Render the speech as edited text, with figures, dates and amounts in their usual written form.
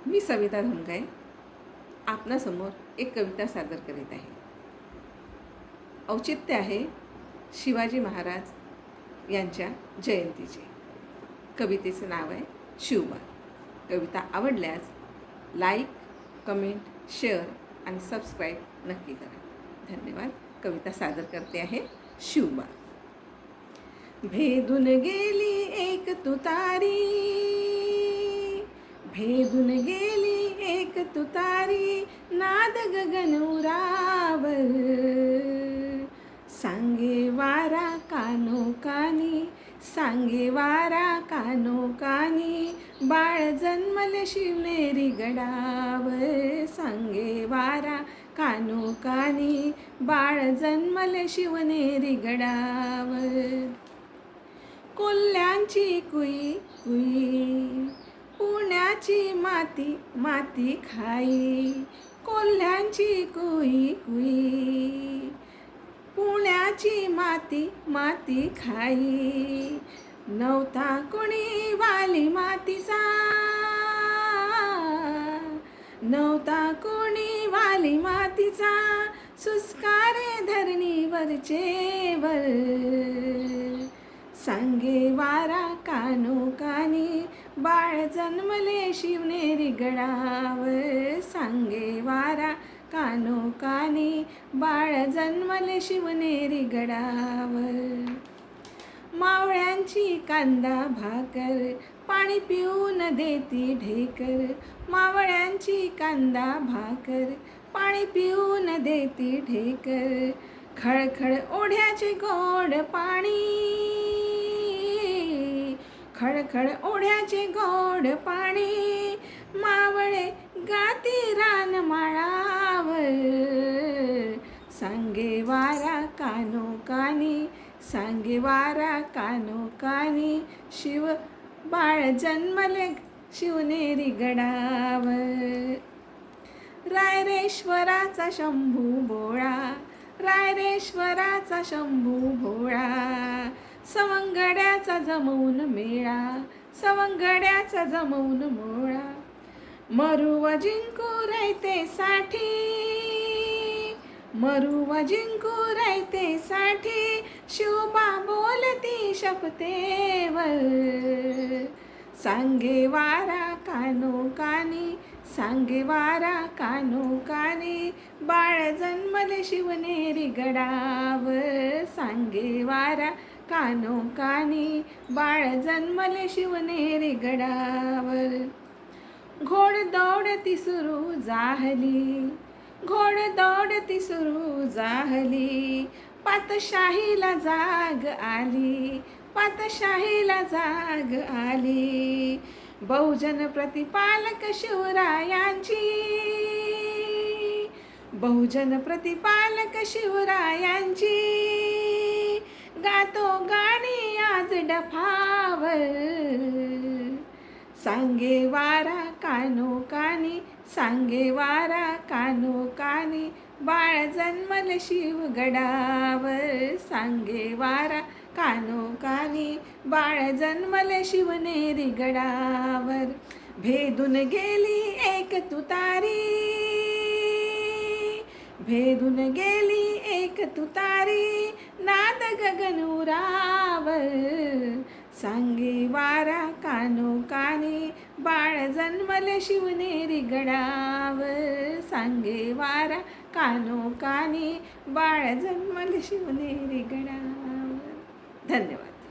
मी सविता धनगाय आपणासमोर एक कविता सादर करीत आहे. औचित्य आहे शिवाजी महाराज यांच्या जयंतीचे. कवितेचे नाव आहे शिवबा. कविता आवडल्यास लाईक, कमेंट, शेअर आणि सबस्क्राईब नक्की करा. धन्यवाद. कविता सादर करते आहे शिवबा. भेदून गेली एक तुतारी, भेदून गेली एक तुतारी, नाद गगनुरावर, सांगे वारा कानो कानी, सांगे वारा कानो कानी, बाळ जन्मले शिवनेरी गडावर, सांगे वारा कानो कानी, बाळ जन्मले शिवनेरी गडावर. कोल्ह्यांची कुई कुई, पुण्याची माती माती खाई, कोल्ह्यांची कुई कुई, पुण्याची माती माती खाई, नव्हता कोणी वाली मातीचा, नव्हता कोणी वाली मातीचा, सुस्कारे धरणीवरचे वर, सांगे वारा कानो कानी, बाळ जन्मले शिवनेरी गडावर, सांगे वारा कानो कानी, बाळ जन्मले शिवनेरी गडावर. मावळ्यांची कांदा भाकर, पाणी पिऊन देती ढेकर, मावळ्यांची कांदा भाकर, पाणी पिऊन देती ढेकर, खळखळ ओढ्याचे गोड पाणी, खळखळ ओढ्याचे गोड पाणी, मावळे गाती रानमाळावर, सांगे वारा कानो कानी, सांगे वारा कानो कानी, शिव बाळ जन्मले शिवनेरी गडावर. रायरेश्वराचा शंभू भोळा, रायरेश्वराचा शंभू भोळा, सवंगड्याचा जमवून मेळा, सवंगड्याचा जमवून मोळा, मरुव जिंकू रयते साठी, मरुव जिंकू रयते साठी, शिवबा बोलती शपथेवर, सांगे वारा कानो कानी, सांगे वारा कानो कानी, बाळ जन्मले शिवनेरी गडावर, सांगे वारा कानो कानी, बाळ जन्मले शिवनेरी गडावर. घोडदौड ती सुरू जाहली, घोडदौड ती सुरू जाहली, पातशाहीला जाग आली, पातशाहीला जाग आली, बहुजन प्रतिपालक शिवरायांची, बहुजन प्रतिपालक शिवरायांची, गातो गाणी आज डफावर, सांगे वारा कानो कानी, सांगे वारा कानो कानी, बाळ जन्मले शिव गडावर, सांगे वारा कानो कानी, बाळ जन्मले शिवनेरी गडावर. भेदून गेली एक तुतारी, भेदून गेली एक तुतारी, नाद गगनुरावर, सांगे वारा कानो कानी, बाळ जन्मले शिवनेरी गडावर, सांगे वारा कानो कानी, बाळ जन्मले शिवनेरी गडावर. धन्यवाद.